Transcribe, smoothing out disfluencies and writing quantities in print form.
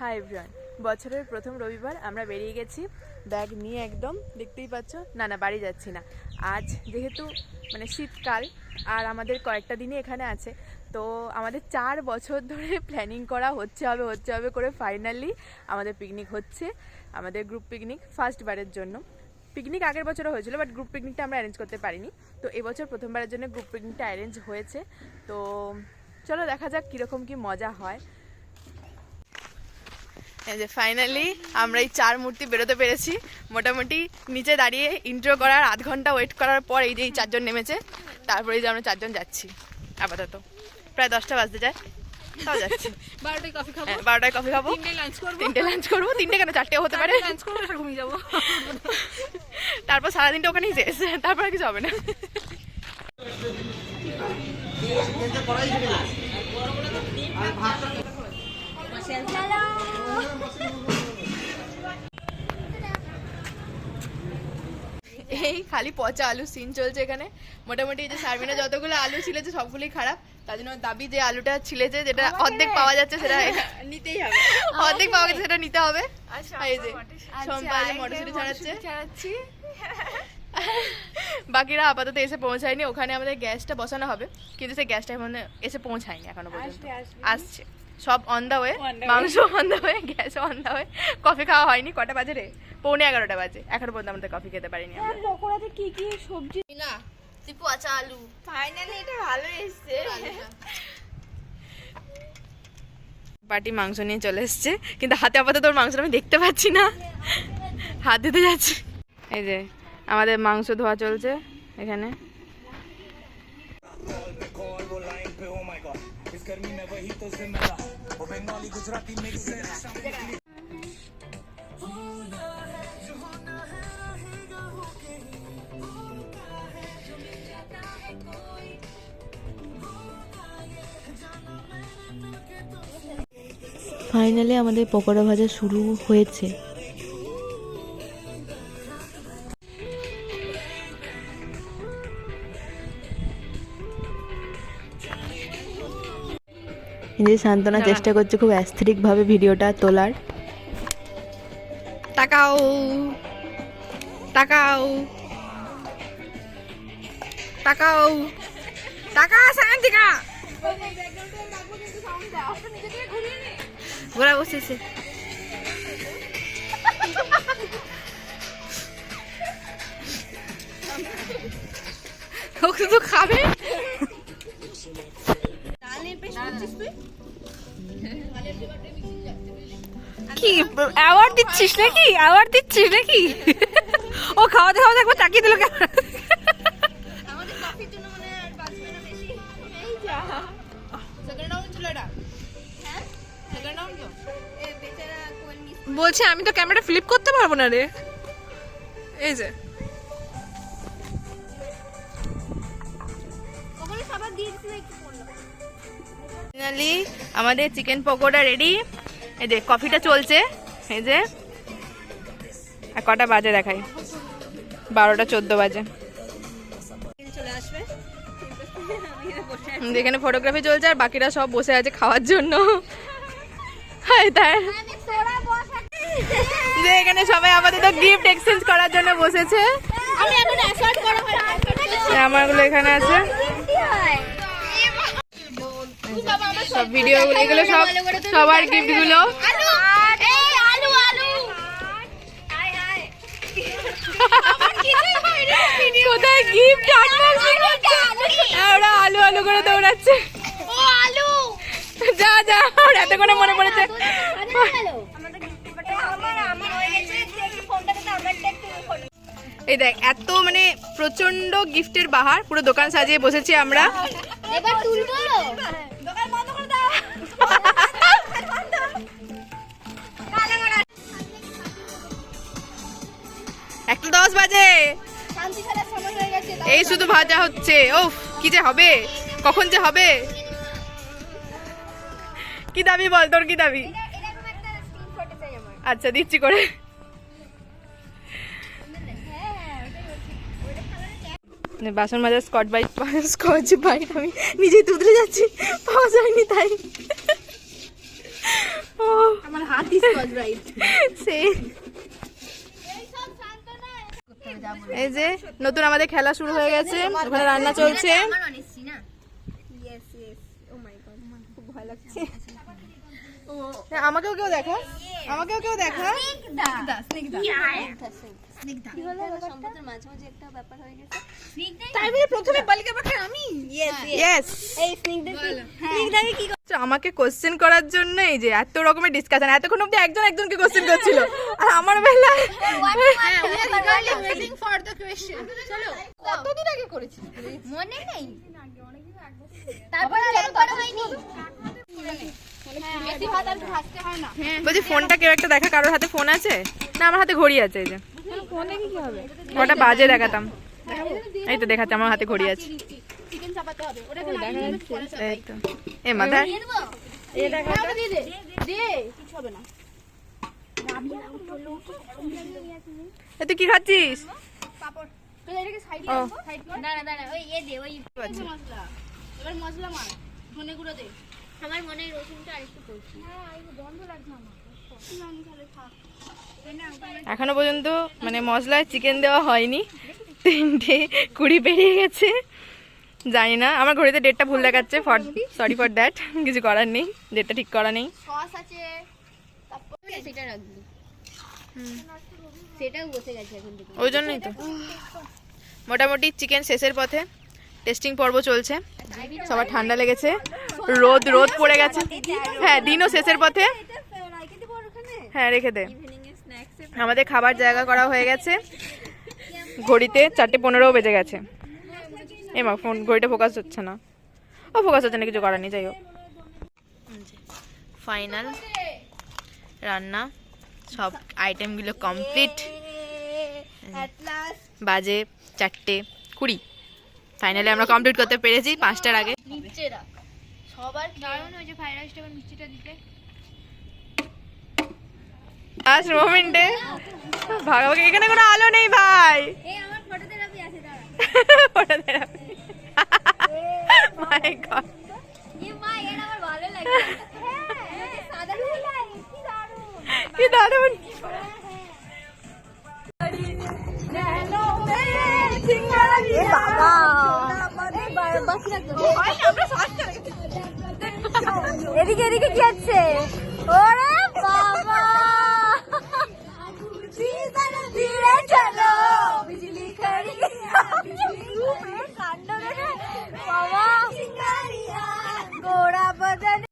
Hi everyone, বছরের প্রথম রবিবার আমরা বেরিয়ে গেছি ব্যাগ নিয়ে, একদম দেখতেই পাচ্ছ। না বাড়ি যাচ্ছি না, আজ যেহেতু মানে শীতকাল আর আমাদের কয়েকটা দিনই এখানে আছে, তো আমাদের 4 বছর ধরে প্ল্যানিং করা হচ্ছে হবে করে ফাইনালি আমাদের পিকনিক হচ্ছে, আমাদের গ্রুপ পিকনিক ফার্স্টবারের জন্য। পিকনিক আগের বছরও হয়েছিল, বাট গ্রুপ পিকনিকটা আমরা অ্যারেঞ্জ করতে পারিনি, তো এবছর প্রথমবারের জন্য গ্রুপ পিকনিকটা অ্যারেঞ্জ হয়েছে। তো চলো দেখা যাক কীরকম কী মজা হয়। এই যে ফাইনালি আমরা এই 4 মূর্তি বেরোতে পেরেছি। মোটামুটি নিচে দাঁড়িয়ে ইন্ট্রো করার আধ ঘন্টা ওয়েট করার পর এই যে এই 4 জন নেমেছে, তারপরে যে আমরা 4 জন যাচ্ছি। আপাতত প্রায় 10টা বাজতে যায়, তাও যাচ্ছি। 12টায় কফি খাবো, 12টায় কফি খাবো, 3টে লাঞ্চ করবো, 3টে লাঞ্চ করবো, 3টে কেন 4টেও হতে পারে, লাঞ্চ করবো, এসে ঘুমিয়ে যাবো। তারপর সারাদিনটা ওখানেই শেষ, তারপর কিছু হবে না। এই খালি পচা আলু সিন চলছে এখানে। মোটামুটি এই যে সার্ভিনে যতগুলো আলু ছিলেছে সবগুলোই খারাপ, তার জন্য দাবি যে আলুটা ছিলেছে, যেটা অর্ধেক পাওয়া যাচ্ছে সেটা নিতেই হবে, অর্ধেক পাওয়া গেছে সেটা নিতে হবে। এই যে সম্পা মটরশুঁটি ছাড়াচ্ছি, বাকিরা আপাতত এসে পৌঁছায়নি। ওখানে আমাদের গ্যাসটা বসানো হবে, কিন্তু সেই গ্যাসটা মানে এসে পৌঁছায়নি এখনো পর্যন্ত, আসছে সব অন দা ওয়ে, মাংস on the way, gas on the way. Coffee খাওয়া হয়নি, কটা বাজে রে? 11:45 বাজে, এখনো পর্যন্ত আমাদের কফি খেতে পারিনি আমরা। পকোড়াতে কি কি সবজি না তুই পচা আলু, ফাইনালি এটা ভালো এসেছে। পার্টি মাংস নিয়ে চলে এসছে, কিন্তু হাতে আপাতত তোর মাংসটা আমি দেখতে পাচ্ছি না, হাত দিতে যাচ্ছি। এই যে আমাদের মাংস ধোয়া চলছে এখানে। ফাইনালি আমাদের পকোড়া ভাজা শুরু হয়েছে। যে সান্তনা চেষ্টা করছে খুব অ্যাস্থেটিক ভাবে ভিডিওটা তোলার। তাকাও তাকাও তাকাও তাকা শান্তিকা ঘোরা বসেছে। শুধু খাবে। কি অ্যাওয়ার্ড দিচ্ছিস নাকি? ও খাওয়াতে একবার তাকিয়ে দিল কেন? আমাদের কফির জন্য মনে আর বাঁচবে না বেশি। এই যা সেকেন্ড রাউন্ড ছিল এটা। হ্যাঁ সেকেন্ড রাউন্ড তো এ বেচারা কোয়েল মিস বলছে আমি তো ক্যামেরা ফ্লিপ করতে পারবো না রে। এই যে ওগুলো সবার দিয়ে দিতে একটু পড়লো। ফাইনালি আমাদের চিকেন পকোড়া রেডি। এই যে কফিটা চলছে, এই যে আর কটা বাজে দেখাই, 12:14 বাজে। এখানে ফটোগ্রাফি চলছে আর বাকিরা সব বসে আছে খাওয়ার জন্য। যে এখানে সবাই আপাতত গিফট এক্সচেঞ্জ করার জন্য বসেছে। আমারগুলো এখানে আছে, সব ভিডিও এগুলো সব সবার গিফট গুলো। কোথায় গিফট? ওরা আলু আলু করে দৌড়াচ্ছে। যা যা এত করে মনে পড়েছে। এই দেখ এত মানে প্রচন্ড গিফটের বাহার, পুরো দোকান সাজিয়ে বসেছি আমরা। এবার তুলবো, দোকান বন্ধ করে দাও। 1:10 বাজে, শান্তি খেলার সময় হয়ে গেছে। এই শুধু ভাজা হচ্ছে। ওফ কি যে হবে, কখন যে হবে। কি দাবি বল, তোর কি দাবি? এরকম একটা স্ক্রিনশট চাই আমার। আচ্ছা দিচ্ছি করে। বাসন মাজা স্কচ বাইট আমি নিজেই তুদলে যাচ্ছি, পাওয়া যায়নি তাই। আমার হাত সেই এই যে নতুন আমাদের খেলা শুরু হয়ে গেছে, ওখানে রান্না চলছে। হ্যাঁ, আমাকেও কেউ দেখা, আমাকেও কেউ দেখা। Yes. তো আমাকে কোশ্চেন করার জন্য এই যে এত রকমের ডিসকাশন, এতক্ষণ অব্দি একজন একজনকে কোশ্চেন করছিল, আর আমার বেলায় কতদিন আগে করেছি মনে নেই, তারপরে আর করা হয়নি। বেশি ভাত আর ভাজতে হয় না। বলছি ফোনটা কেউ একটা দেখা, কারোর হাতে ফোন আছে না? আমার হাতে ঘড়ি আছে, এই যে ফোন দেখি কি হবে? কটা বাজে দেখাতাম, এই তো দেখাচ্ছে আমার হাতে ঘড়ি আছে। চিকেন চাপাতে হবে, ওটা এই তো এ মাথা দিয়ে দেবো। এটা দিয়ে দে, দে, কিছু হবে না। এ তুই কি খাচ্ছিস? পাপড় তো এটাকে সাইডে ও। রাখো, সাইড করে। দাঁড়া দাঁড়া, ওই এ দে, ওই মশলা। এবার মশলা মার, ধনে গুঁড়ো দে। আমার মনে হয় রসুনটা আরেকটু করছি। হ্যাঁ, এই গন্ধ লাগছে আমার। না আমি তাহলে থাক। এখনো পর্যন্ত মানে মশলায় চিকেন দেওয়া হয়নি, 3:20 পেরিয়ে গেছে। জানি না, আমার ঘড়িতে ডেটটা ভুল দেখাচ্ছে, সরি ফর দ্যাট, কিছু করার নেই, ডেটটা ঠিক করা নেই। সস আছে, তারপর সেটা রাখবি। সেটাও বসে গেছে এখন থেকে। ওই জন্যই তো মোটামুটি চিকেন শেষের পথে, টেস্টিং পর্ব চলছে, সবার ঠান্ডা লেগেছে, রোদ রোদ পড়ে গেছে। হ্যাঁ, দিনও শেষের পথে। হ্যাঁ, রেখে দে। আমাদের খাবার জায়গা করা হয়ে গেছে, ঘড়িতে 4:15 বেজে গেছে। মা ফোন ঘড়িটা ফোকাস হচ্ছে না, ও ফোকাস হচ্ছে না, কিছু করার নেই, যাই হোক। ফাইনাল রান্না, সব আইটেমগুলো কমপ্লিট, বাজে 4:20। ফাইনালি আমরা কমপ্লিট করতে পেরেছি 5টার আগে। নিচে রাখ সবার, কারণ ওই যে ফ্রাইড রাইসটা মিষ্টিটা দিতে। লাস্ট মোমেন্টে ভাগাভাগি, এখানে কোনো আলো নেই ভাই, এই আমার ফটো থেরাপি আছে, দাঁড়া। Photo therapy. মাই গড, এ মা, এটা আমার ভালো লাগে। হ্যাঁ, সাদা লাই, কি দারুণ। কি দারুণ। এদিকে এদিকে কি আছে? ওরে